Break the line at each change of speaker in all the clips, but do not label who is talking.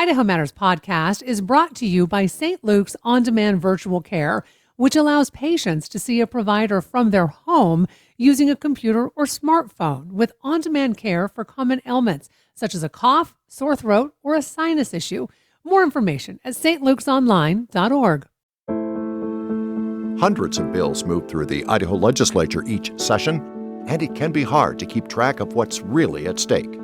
Idaho Matters podcast is brought to you by St. Luke's On-Demand Virtual Care, which allows patients to see a provider from their home using a computer or smartphone with on-demand care for common ailments, such as a cough, sore throat, or a sinus issue. More information at stlukesonline.org.
Hundreds of bills move through the Idaho legislature each session, and it can be hard to keep track of what's really at stake.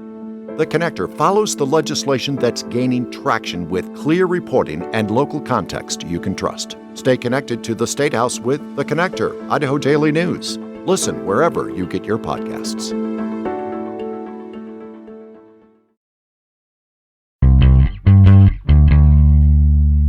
The Connector follows the legislation that's gaining traction with clear reporting and local context you can trust. Stay connected to the State House with The Connector, Idaho Daily News. Listen wherever you get your podcasts.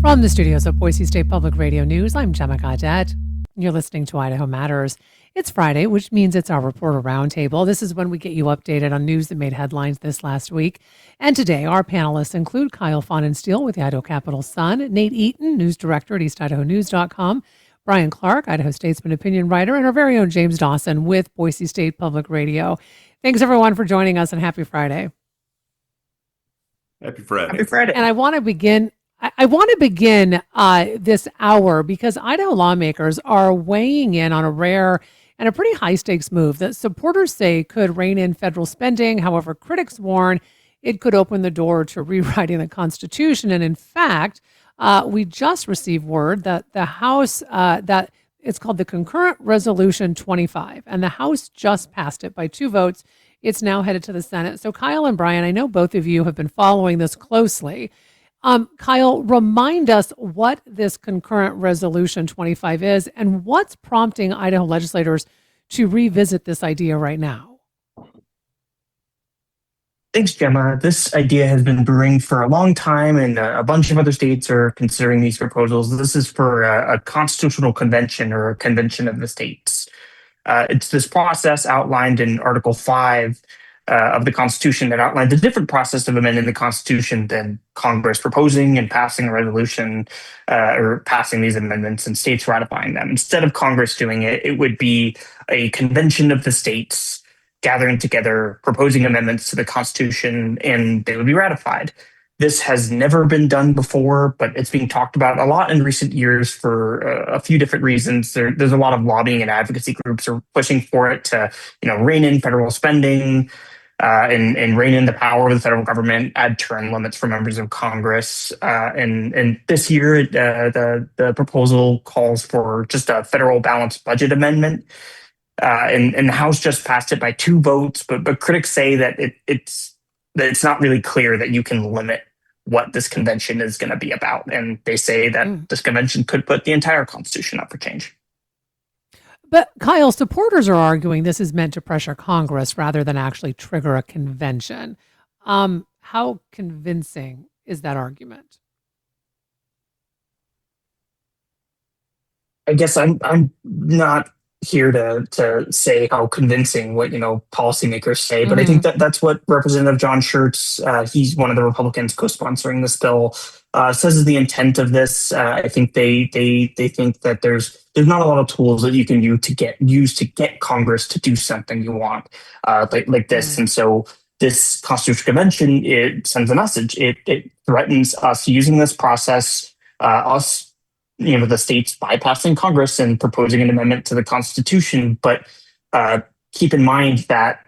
From the studios of Boise State Public Radio News, I'm Gemma Gaudette. You're listening to Idaho Matters. It's Friday, which means it's our Reporter Roundtable. This is when we get you updated on news that made headlines this last week. And today, our panelists include Kyle Fahnensteel with the Idaho Capital Sun, Nate Eaton, news director at eastidahonews.com, Brian Clark, Idaho Statesman opinion writer, and our very own James Dawson with Boise State Public Radio. Thanks, everyone, for joining us, and happy Friday.
Happy Friday.
Happy Friday.
And I want to begin this hour because Idaho lawmakers are weighing in on a rare and a pretty high-stakes move that supporters say could rein in federal spending. However, critics warn it could open the door to rewriting the Constitution. And in fact, we just received word that the House, that it's called the Concurrent Resolution 25, and the House just passed it by 2 votes. It's now headed to the Senate. So Kyle and Brian, I know both of you have been following this closely. Kyle, remind us what this Concurrent Resolution 25 is and what's prompting Idaho legislators to revisit this idea right now.
Thanks, Gemma. This idea has been brewing for a long time, and a bunch of other states are considering these proposals. This is for a constitutional convention or a convention of the states. It's this process outlined in Article 5 of the Constitution that outlines a different process of amending the Constitution than Congress proposing and passing a resolution or passing these amendments and states ratifying them. Instead of Congress doing it, it would be a convention of the states gathering together, proposing amendments to the Constitution, and they would be ratified. This has never been done before, but it's being talked about a lot in recent years for a few different reasons. There's a lot of lobbying and advocacy groups are pushing for it to, rein in federal spending, and rein in the power of the federal government, add term limits for members of Congress. And this year, the proposal calls for just a federal balanced budget amendment. And the House just passed it by 2 votes, but critics say that it's not really clear that you can limit what this convention is going to be about. And they say that this convention could put the entire Constitution up for change.
But Kyle, supporters are arguing this is meant to pressure Congress rather than actually trigger a convention. How convincing is that argument?
I guess I'm not here to say how convincing what policymakers say, but I think that's what Representative John Schertz, he's one of the Republicans co-sponsoring this bill, says is the intent of this. I think they think that there's not a lot of tools that you can use to get Congress to do something you want like this, and so this Constitutional Convention, it sends a message. It threatens us using this process, the states bypassing Congress and proposing an amendment to the Constitution. But keep in mind that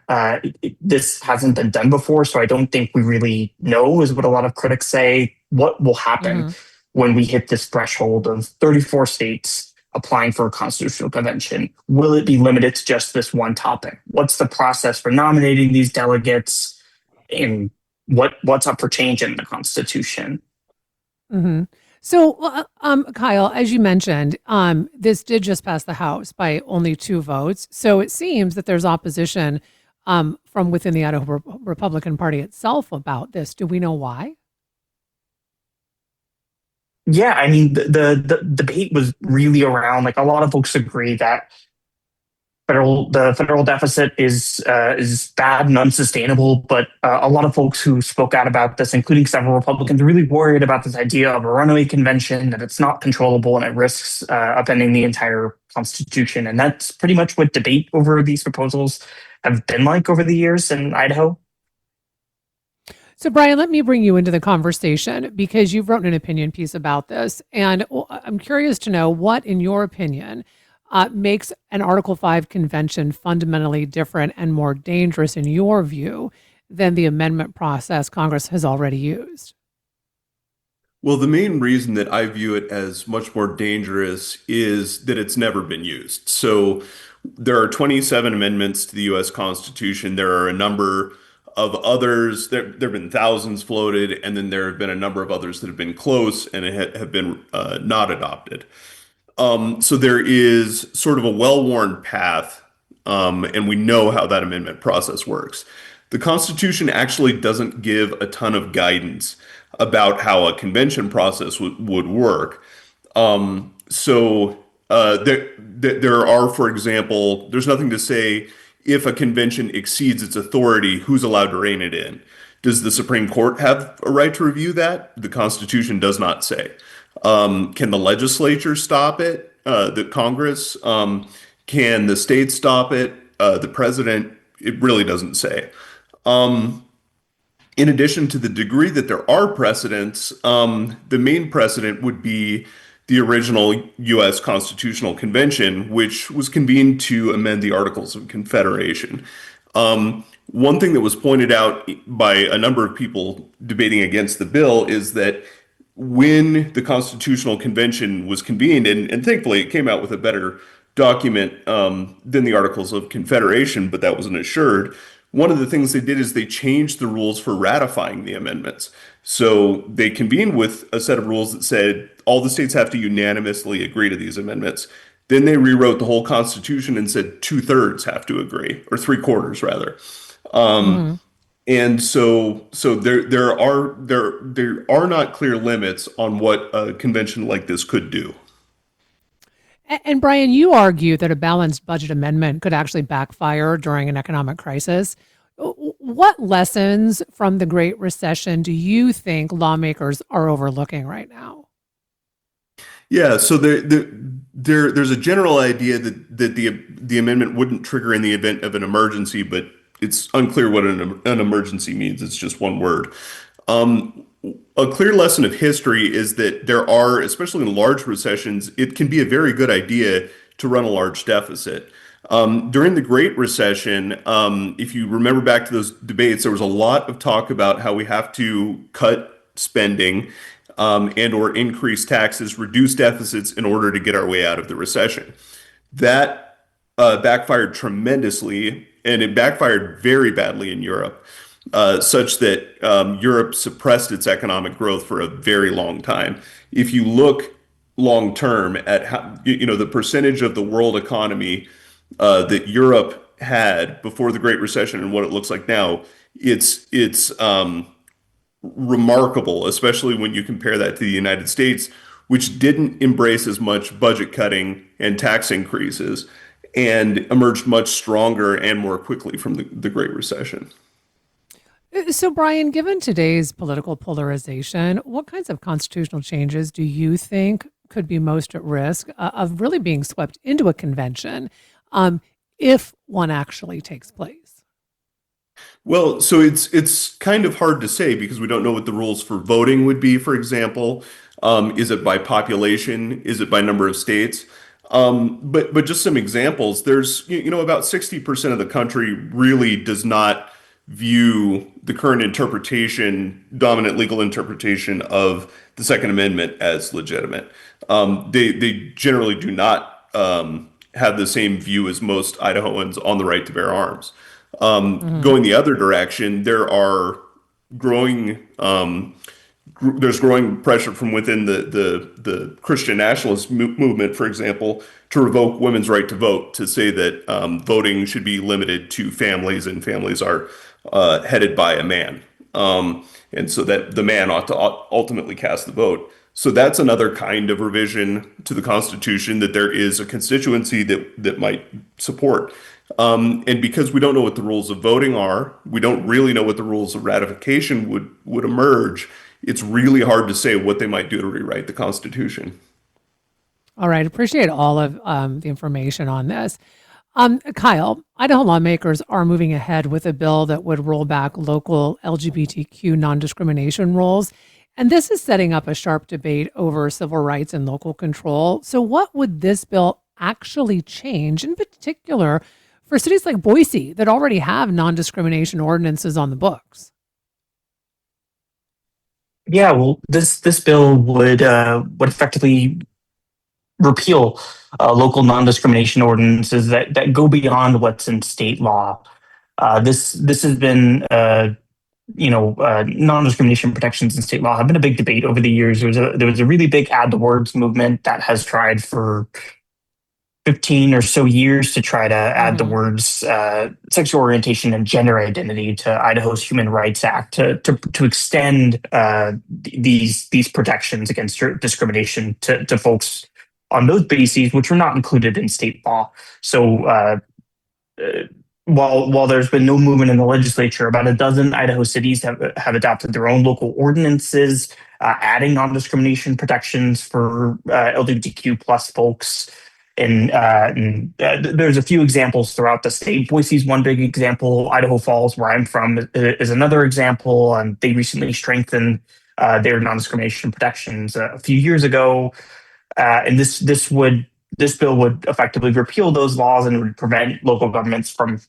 this hasn't been done before, so I don't think we really know, is what a lot of critics say, what will happen when we hit this threshold of 34 states applying for a constitutional convention. Will it be limited to just this one topic? What's the process for nominating these delegates? And what's up for change in the Constitution?
Mm-hmm. So, Kyle, as you mentioned, this did just pass the House by only 2 votes. So it seems that there's opposition from within the Idaho Republican Party itself about this. Do we know why?
Yeah, I mean, the debate was really around, a lot of folks agree that the federal deficit is bad and unsustainable, but a lot of folks who spoke out about this, including several Republicans, are really worried about this idea of a runaway convention, that it's not controllable and it risks upending the entire Constitution. And that's pretty much what debate over these proposals have been like over the years in Idaho.
So, Brian, let me bring you into the conversation because you've written an opinion piece about this. And I'm curious to know what, in your opinion, makes an Article 5 convention fundamentally different and more dangerous, in your view, than the amendment process Congress has already used.
Well, the main reason that I view it as much more dangerous is that it's never been used. So there are 27 amendments to the US Constitution. There are a number of others. There have been thousands floated, and then there have been a number of others that have been close and have been not adopted. So there is sort of a well-worn path, and we know how that amendment process works. The Constitution actually doesn't give a ton of guidance about how a convention process would work. There are, for example, there's nothing to say if a convention exceeds its authority, who's allowed to rein it in. Does the Supreme Court have a right to review that? The Constitution does not say. Can the legislature stop it? The Congress? Can the states stop it? The president? It really doesn't say. In addition to the degree that there are precedents, the main precedent would be the original U.S. Constitutional Convention, which was convened to amend the Articles of Confederation. One thing that was pointed out by a number of people debating against the bill is that when the Constitutional Convention was convened, and thankfully it came out with a better document than the Articles of Confederation, but that wasn't assured. One of the things they did is they changed the rules for ratifying the amendments. So they convened with a set of rules that said all the states have to unanimously agree to these amendments. Then they rewrote the whole Constitution and said two-thirds have to agree, or three-quarters rather.
Mhm.
And so there are not clear limits on what a convention like this could do.
And Brian, you argue that a balanced budget amendment could actually backfire during an economic crisis. What lessons from the Great Recession do you think lawmakers are overlooking right now?
Yeah, so there's a general idea that the amendment wouldn't trigger in the event of an emergency, but it's unclear what an emergency means. It's just one word. Um, a clear lesson of history is that there are, especially in large recessions, it can be a very good idea to run a large deficit. During the Great Recession, if you remember back to those debates, there was a lot of talk about how we have to cut spending and or increase taxes, reduce deficits in order to get our way out of the recession. That backfired tremendously, and it backfired very badly in Europe, such that Europe suppressed its economic growth for a very long time. If you look long term at how, the percentage of the world economy that Europe had before the Great Recession and what it looks like now, it's remarkable, especially when you compare that to the United States, which didn't embrace as much budget cutting and tax increases and emerged much stronger and more quickly from the Great Recession.
So, Brian, given today's political polarization, what kinds of constitutional changes do you think could be most at risk of really being swept into a convention if one actually takes place?
Well, so it's kind of hard to say because we don't know what the rules for voting would be, for example. Is it by population? Is it by number of states? But just some examples. There's about 60% of the country really does not view the current interpretation, dominant legal interpretation of the Second Amendment as legitimate. They generally do not have the same view as most Idahoans on the right to bear arms.
Hmm.
Going the other direction, growing there's growing pressure from within the Christian nationalist movement, for example, to revoke women's right to vote, to say that voting should be limited to families and families are headed by a man. And so that the man ought to ultimately cast the vote. So that's another kind of revision to the Constitution that there is a constituency that might support. And because we don't know what the rules of voting are, we don't really know what the rules of ratification would emerge. It's really hard to say what they might do to rewrite the Constitution.
All right, appreciate all of the information on this. Kyle, Idaho lawmakers are moving ahead with a bill that would roll back local LGBTQ non-discrimination rules. And this is setting up a sharp debate over civil rights and local control. So, what would this bill actually change, in particular for cities like Boise that already have non-discrimination ordinances on the books?
Yeah, well, this bill would effectively repeal local non-discrimination ordinances that go beyond what's in state law. This has been non-discrimination protections in state law have been a big debate over the years. There was a really big add the words movement that has tried for 15 or so years to try to add the words sexual orientation and gender identity to Idaho's Human Rights Act to extend these protections against discrimination to folks on those bases, which were not included in state law. So while there's been no movement in the legislature, about a dozen Idaho cities have adopted their own local ordinances, adding non-discrimination protections for LGBTQ plus folks. And there's a few examples throughout the state. Boise's one big example. Idaho Falls, where I'm from, is another example. And they recently strengthened their non-discrimination protections a few years ago. And this bill would effectively repeal those laws and would prevent local governments from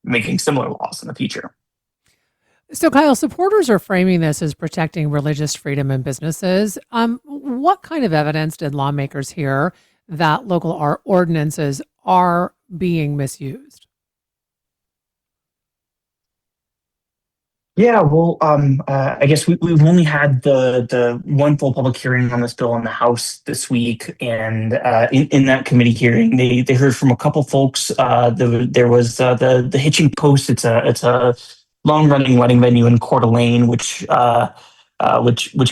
making similar laws in the future.
So, Kyle, supporters are framing this as protecting religious freedom in businesses. What kind of evidence did lawmakers hear that local ordinances are being misused?
Yeah, well, I guess we've only had the one full public hearing on this bill in the House this week, and in that committee hearing, they heard from a couple folks. There was the Hitching Post. It's a long running wedding venue in Coeur d'Alene, which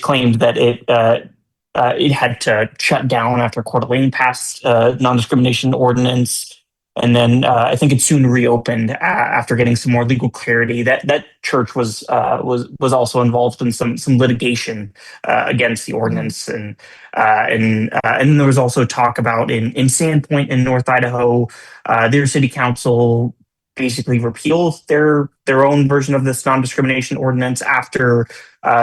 claimed that it had to shut down after Coeur d'Alene passed a non-discrimination ordinance. And then I think it soon reopened after getting some more legal clarity. That church was also involved in some litigation against the ordinance, and there was also talk about in Sandpoint in North Idaho, their city council basically repealed their own version of this non-discrimination ordinance after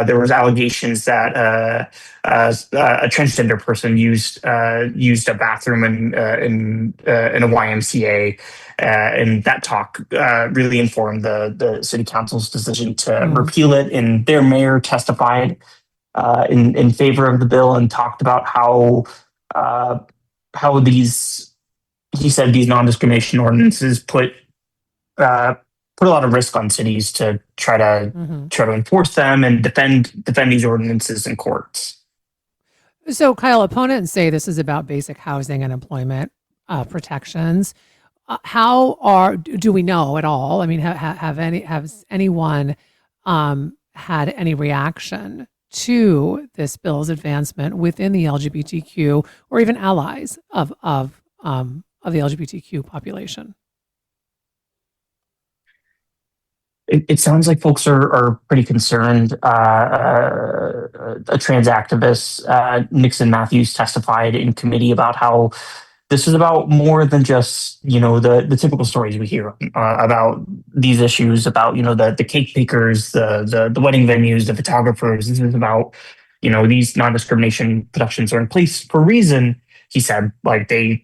there was allegations that a transgender person used a bathroom in a YMCA, and that talk really informed the city council's decision to repeal it. And their mayor testified in favor of the bill and talked about how these non-discrimination ordinances put a lot of risk on cities to try to enforce them and defend these ordinances in courts.
So, Kyle, opponents say this is about basic housing and employment protections. Do we know at all? I mean, has anyone had any reaction to this bill's advancement within the LGBTQ or even allies of the LGBTQ population?
It sounds like folks are pretty concerned. A trans activist, Nixon Matthews, testified in committee about how this is about more than just the typical stories we hear about these issues, about the cake bakers, the wedding venues, the photographers. This is about these non-discrimination protections are in place for a reason. He said, like, they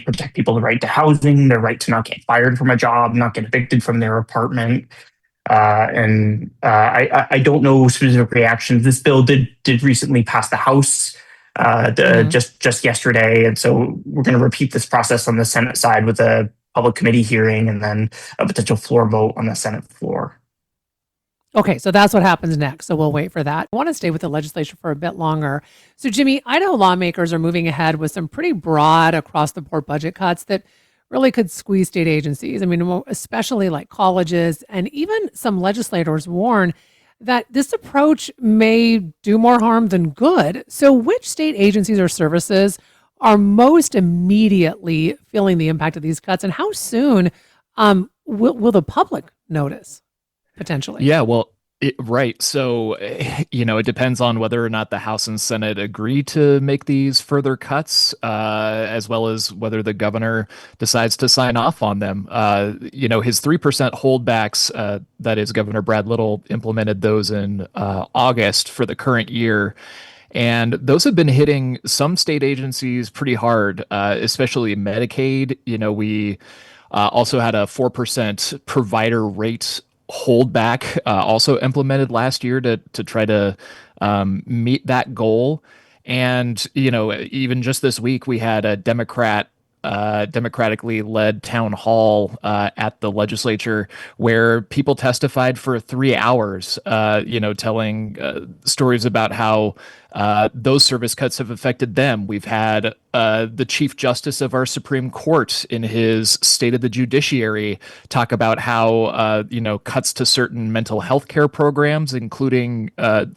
protect people's right to housing, their right to not get fired from a job, not get evicted from their apartment. I don't know specific reactions. This bill did recently pass the House just yesterday, and so we're going to repeat this process on the Senate side with a public committee hearing and then a potential floor vote on the Senate floor.
Okay, so that's what happens next. So we'll wait for that. I want to stay with the legislature for a bit longer. So, Jimmy, Idaho lawmakers are moving ahead with some pretty broad across the board budget cuts that really could squeeze state agencies. I mean, especially like colleges, and even some legislators warn that this approach may do more harm than good. So which state agencies or services are most immediately feeling the impact of these cuts, and how soon will the public notice potentially?
Yeah, well, Right. So, it depends on whether or not the House and Senate agree to make these further cuts, as well as whether the governor decides to sign off on them. His 3% holdbacks, that is, Governor Brad Little implemented those in August for the current year. And those have been hitting some state agencies pretty hard, especially Medicaid. We also had a 4% provider rate holdback, also implemented last year to try to meet that goal. And, even just this week, we had a democratically led town hall at the legislature where people testified for 3 hours, telling stories about how those service cuts have affected them. We've had the Chief Justice of our Supreme Court in his State of the Judiciary talk about how cuts to certain mental health care programs, including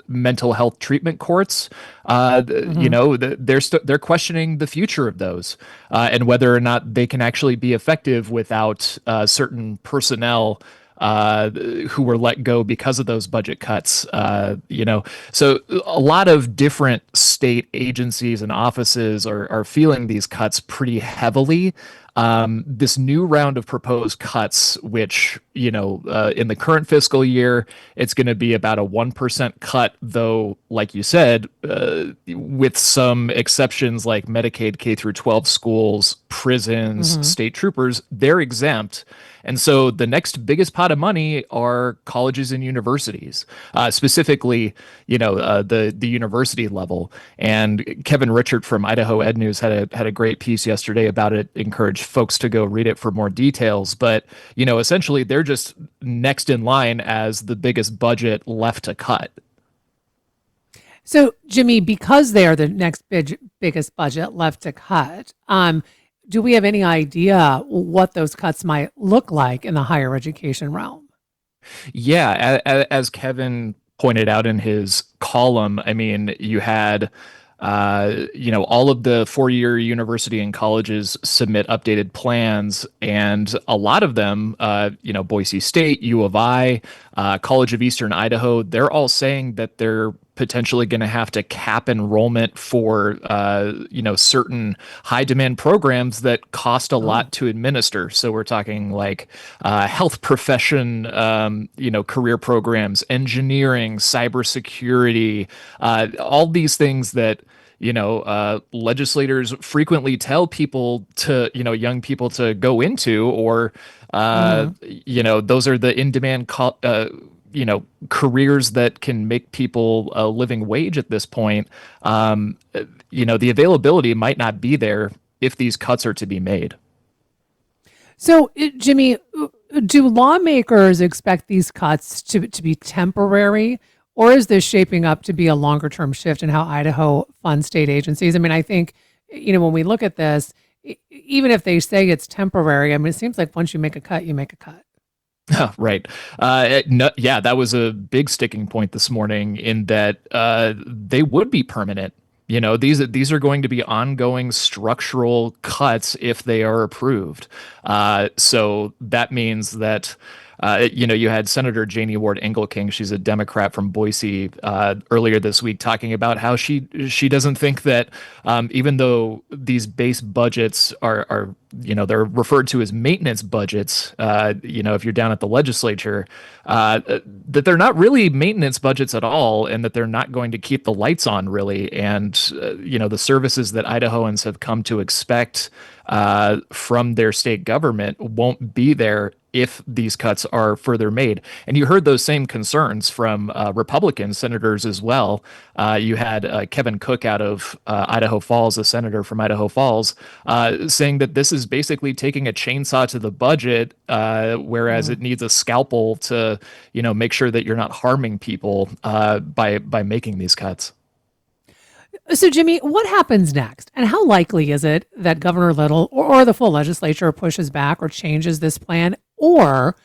mental health treatment courts. They're questioning the future of those and whether or not they can actually be effective without certain personnel who were let go because of those budget cuts. So a lot of different state agencies and offices are feeling these cuts pretty heavily. This new round of proposed cuts, which, in the current fiscal year, it's going to be about a 1% cut, though, like you said, with some exceptions like Medicaid K through 12 schools, prisons, state troopers, they're exempt. And so the next biggest pot of money are colleges and universities, specifically, the university level. And Kevin Richert from Idaho Ed News had a great piece yesterday about it. Encourage folks to go read it for more details. But essentially, they're just next in line as the biggest budget left to cut.
So, Jimmy, because they are the next biggest budget left to cut, do we have any idea what those cuts might look like in the higher education realm?
Yeah, as Kevin pointed out in his column, I mean, you had all of the four-year university and colleges submit updated plans, and a lot of them, Boise State, U of I, College of Eastern Idaho, they're all saying that they're potentially going to have to cap enrollment for certain high demand programs that cost a lot to administer. So we're talking like health profession career programs, engineering, cybersecurity, all these things that legislators frequently tell people to, young people to go into, or those are the in demand careers that can make people a living wage at this point. The availability might not be there if these cuts are to be made.
So, Jimmy, do lawmakers expect these cuts to be temporary, or is this shaping up to be a longer term shift in how Idaho funds state agencies? I mean, I think, when we look at this, even if they say it's temporary, I mean, it seems like once you make a cut, you make a cut.
Right. That was a big sticking point this morning in that they would be permanent. These are going to be ongoing structural cuts if they are approved. So that means that you had Senator Janie Ward Engelking. She's a Democrat from Boise, earlier this week, talking about how she doesn't think that even though these base budgets are they're referred to as maintenance budgets, if you're down at the legislature, that they're not really maintenance budgets at all, and that they're not going to keep the lights on really. And the services that Idahoans have come to expect from their state government won't be there if these cuts are further made. And you heard those same concerns from Republican senators as well. You had Kevin Cook out of Idaho Falls, a senator from Idaho Falls, saying that this is basically taking a chainsaw to the budget, whereas it needs a scalpel to, make sure that you're not harming people by making these cuts.
So, Jimmy, what happens next? And how likely is it that Governor Little or the full legislature pushes back or changes this plan or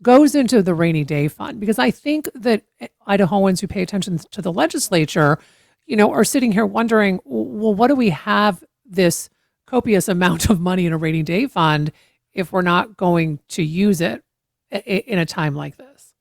goes into the rainy day fund? Because I think that Idahoans who pay attention to the legislature, are sitting here wondering, well, what do we have this copious amount of money in a rainy day fund if we're not going to use it in a time like this?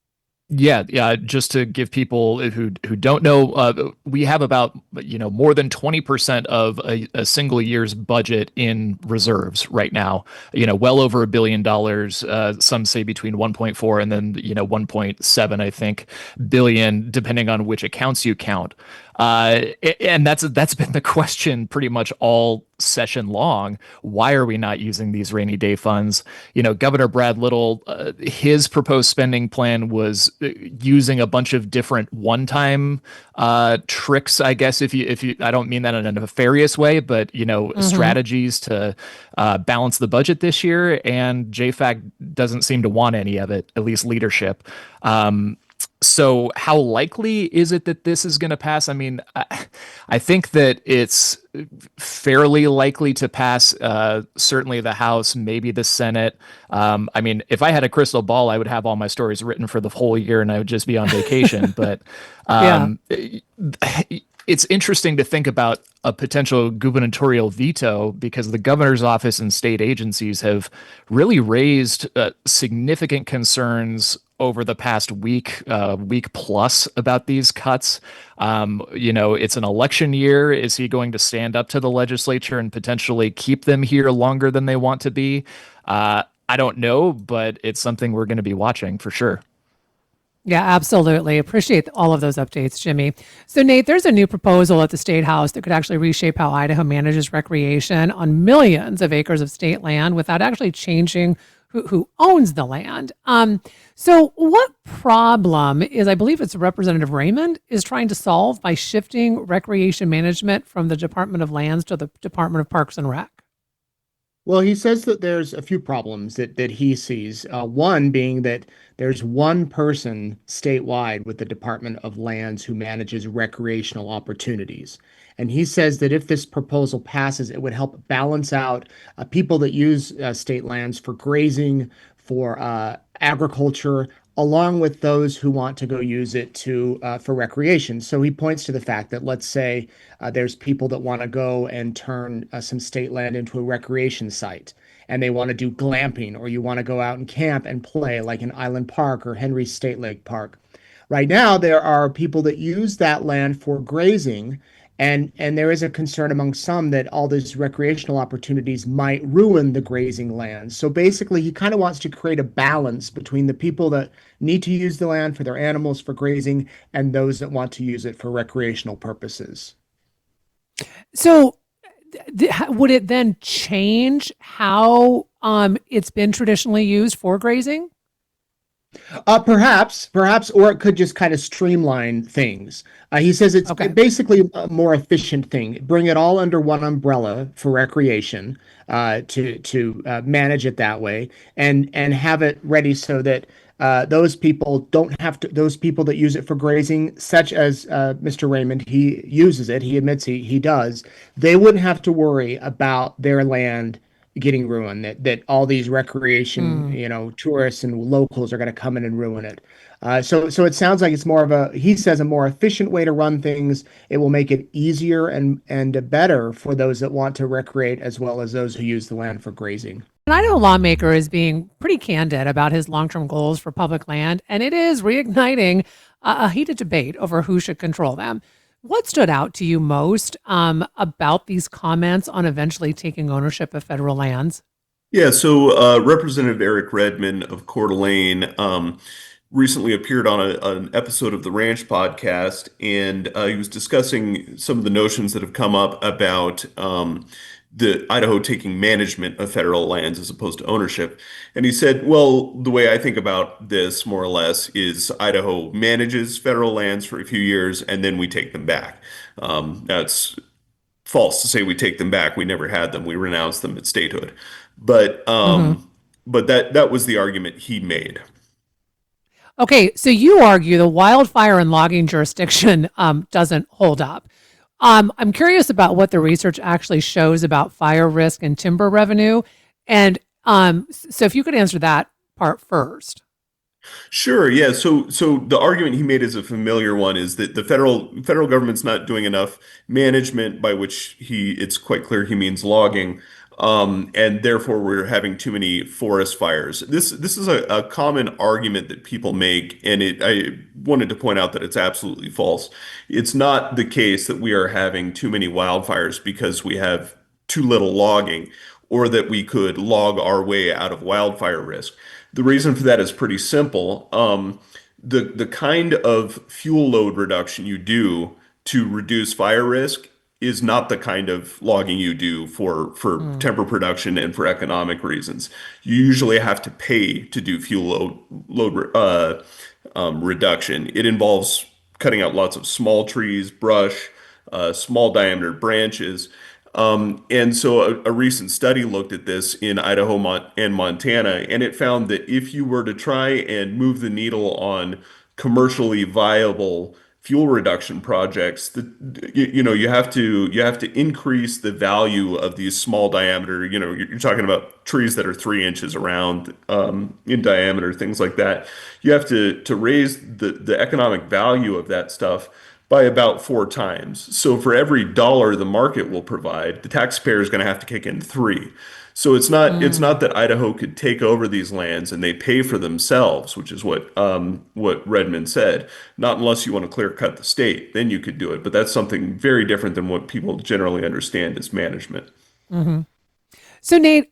Yeah. Just to give people who don't know, we have about more than 20% of a single year's budget in reserves right now. Well over $1 billion. Some say between 1.4 and then 1.7, I think, billion, depending on which accounts you count. And that's been the question pretty much all session long. Why are we not using these rainy day funds? Governor Brad Little, his proposed spending plan was using a bunch of different one-time tricks, I guess. If you, I don't mean that in a nefarious way, but
Hmm.
strategies to balance the budget this year. And JFAC doesn't seem to want any of it, at least leadership. So how likely is it that this is going to pass? I mean, I think that it's fairly likely to pass. Certainly the House, maybe the Senate. I mean, if I had a crystal ball, I would have all my stories written for the whole year, and I would just be on vacation. But
Yeah.
um, it's interesting to think about a potential gubernatorial veto because the governor's office and state agencies have really raised significant concerns over the past week plus about these cuts. It's an election year. Is he going to stand up to the legislature and potentially keep them here longer than they want to be? I don't know, but it's something we're going to be watching for sure.
Yeah, absolutely. Appreciate all of those updates, Jimmy. So, Nate, there's a new proposal at the State House that could actually reshape how Idaho manages recreation on millions of acres of state land without actually changing who owns the land. So, what problem is, I believe it's Representative Raymond, is trying to solve by shifting recreation management from the Department of Lands to the Department of Parks and Rec?
Well, he says that there's a few problems that he sees. One being that there's one person statewide with the Department of Lands who manages recreational opportunities. And he says that if this proposal passes, it would help balance out people that use state lands for grazing, for agriculture, along with those who want to go use it to for recreation. So he points to the fact that, let's say, there's people that want to go and turn some state land into a recreation site, and they want to do glamping, or you want to go out and camp and play, like in Island Park or Henry State Lake Park. Right now, there are people that use that land for grazing, and there is a concern among some that all these recreational opportunities might ruin the grazing land. So basically, he kind of wants to create a balance between the people that need to use the land for their animals for grazing and those that want to use it for recreational purposes.
So, would it then change how it's been traditionally used for grazing?
Perhaps, or it could just kind of streamline things. He says it's
Okay.
basically a more efficient thing. Bring it all under one umbrella for recreation, to manage it that way, and have it ready so that those people don't have to. Those people that use it for grazing, such as Mr. Raymond, he uses it. He admits he does. They wouldn't have to worry about their land getting ruined, that all these recreation,
Mm.
tourists and locals are going to come in and ruin it. So it sounds like it's more of a, he says, a more efficient way to run things. It will make it easier and better for those that want to recreate as well as those who use the land for grazing.
An Idaho lawmaker is being pretty candid about his long term goals for public land, and it is reigniting a heated debate over who should control them. What stood out to you most about these comments on eventually taking ownership of federal lands?
Yeah, so Representative Eric Redmond of Coeur d'Alene recently appeared on an episode of the Ranch podcast, and he was discussing some of the notions that have come up about the Idaho taking management of federal lands as opposed to ownership. And he said, well, the way I think about this, more or less, is Idaho manages federal lands for a few years, and then we take them back. That's false to say we take them back. We never had them. We renounced them at statehood. But
Hmm.
um, but that was the argument he made.
Okay, so you argue the wildfire and logging jurisdiction doesn't hold up. I'm curious about what the research actually shows about fire risk and timber revenue. And so if you could answer that part first.
Sure, yeah. So the argument he made is a familiar one, is that the federal government's not doing enough management, by which it's quite clear he means logging, and therefore we're having too many forest fires. This is a common argument that people make, and I wanted to point out that it's absolutely false. It's not the case that we are having too many wildfires because we have too little logging, or that we could log our way out of wildfire risk. The reason for that is pretty simple. The kind of fuel load reduction you do to reduce fire risk is not the kind of logging you do for timber production and for economic reasons. You usually have to pay to do fuel load reduction. It involves cutting out lots of small trees, brush, small diameter branches. And so a recent study looked at this in Idaho and Montana, and it found that if you were to try and move the needle on commercially viable fuel reduction projects, you have to increase the value of these small diameter. You're talking about trees that are 3 inches around in diameter, things like that. You have to raise the economic value of that stuff by about 4 times. So for every dollar the market will provide, the taxpayer is going to have to kick in three. So it's not that Idaho could take over these lands and they pay for themselves, which is what Redmond said. Not unless you want to clear cut the state, then you could do it. But that's something very different than what people generally understand as management.
So, Nate,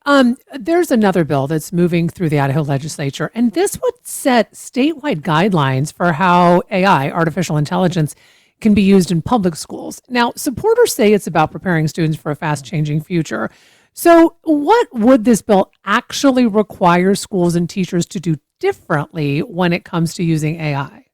there's another bill that's moving through the Idaho legislature, and this would set statewide guidelines for how AI, artificial intelligence, can be used in public schools. Now, supporters say it's about preparing students for a fast changing future. So, what would this bill actually require schools and teachers to do differently when it comes to using AI?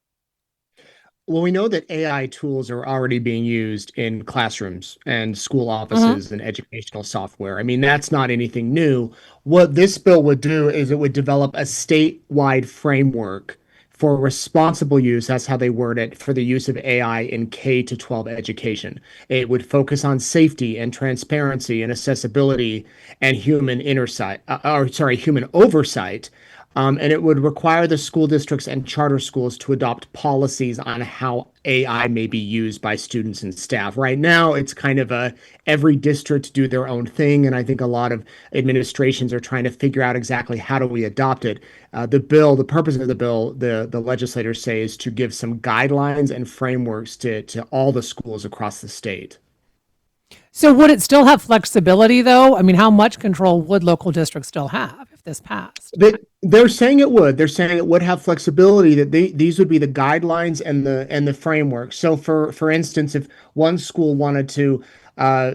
Well, we know that AI tools are already being used in classrooms and school
Mhm.
offices and educational software. I mean, that's not anything new. What this bill would do is it would develop a statewide framework for responsible use. That's how they word it, for the use of AI in K to 12 education. It would focus on safety and transparency and accessibility and human oversight, and it would require the school districts and charter schools to adopt policies on how AI may be used by students and staff. Right now, it's kind of every district do their own thing, and I think a lot of administrations are trying to figure out exactly how do we adopt it. The purpose of the bill, the legislators say, is to give some guidelines and frameworks to all the schools across the state.
So, would it still have flexibility, though? I mean, how much control would local districts still have if this passed?
They're saying it would. They're saying it would have flexibility. That these would be the guidelines and the framework. So, for instance, if one school wanted to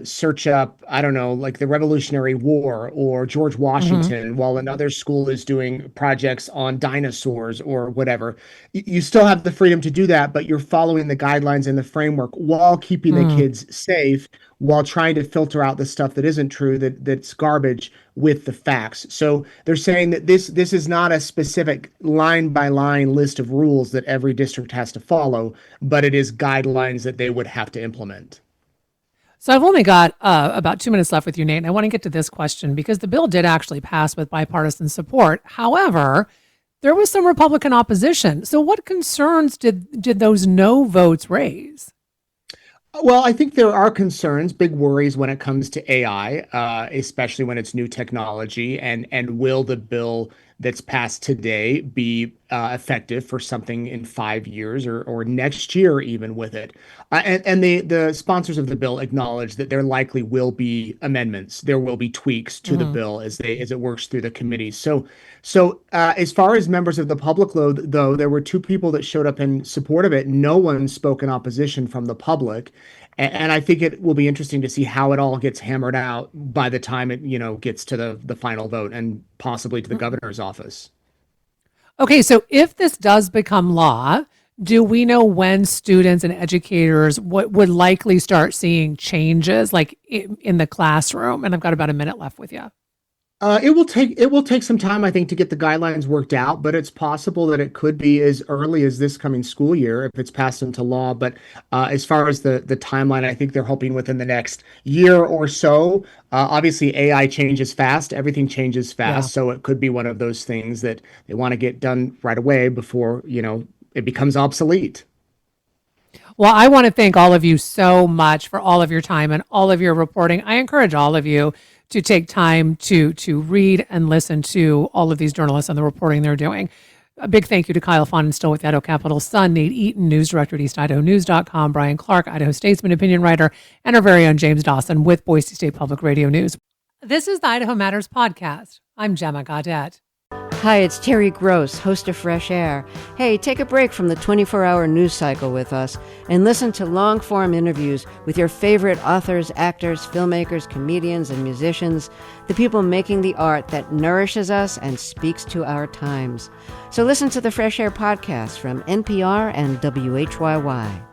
search up, I don't know, like the Revolutionary War or George
Hmm.
Washington, while another school is doing projects on dinosaurs or whatever, you still have the freedom to do that, but you're following the guidelines and the framework while keeping the kids safe, while trying to filter out the stuff that isn't true, that's garbage, with the facts. So they're saying that this is not a specific line by line list of rules that every district has to follow, but it is guidelines that they would have to implement.
So I've only got about 2 minutes left with you, Nate, and I want to get to this question because the bill did actually pass with bipartisan support. However, there was some Republican opposition. So what concerns did those no votes raise?
Well, I think there are concerns, big worries when it comes to AI, especially when it's new technology. And will the bill that's passed today be effective for something in 5 years or next year, even with it? And the sponsors of the bill acknowledge that there likely will be amendments. There will be tweaks to the
Mhm.
bill as it works through the committees. So as far as members of the public, though, there were two people that showed up in support of it. No one spoke in opposition from the public. And I think it will be interesting to see how it all gets hammered out by the time it, gets to the final vote and possibly to the governor's office.
Okay, so if this does become law, do we know when students and educators would likely start seeing changes like in the classroom? And I've got about a minute left with you.
It will take some time, I think, to get the guidelines worked out, but it's possible that it could be as early as this coming school year if it's passed into law. But as far as the timeline, I think they're hoping within the next year or so. Obviously, AI changes fast, everything changes
Yeah.
fast, so it could be one of those things that they want to get done right away before it becomes obsolete.
Well, I want to thank all of you so much for all of your time and all of your reporting. I encourage all of you to take time to read and listen to all of these journalists and the reporting they're doing. A big thank you to Kyle Fonenstill with the Idaho Capital Sun, Nate Eaton, news director at EastIdahoNews.com, Brian Clark, Idaho Statesman opinion writer, and our very own James Dawson with Boise State Public Radio News. This is the Idaho Matters podcast. I'm Gemma Gaudet.
Hi, it's Terry Gross, host of Fresh Air. Hey, take a break from the 24-hour news cycle with us and listen to long-form interviews with your favorite authors, actors, filmmakers, comedians, and musicians, the people making the art that nourishes us and speaks to our times. So listen to the Fresh Air podcast from NPR and WHYY.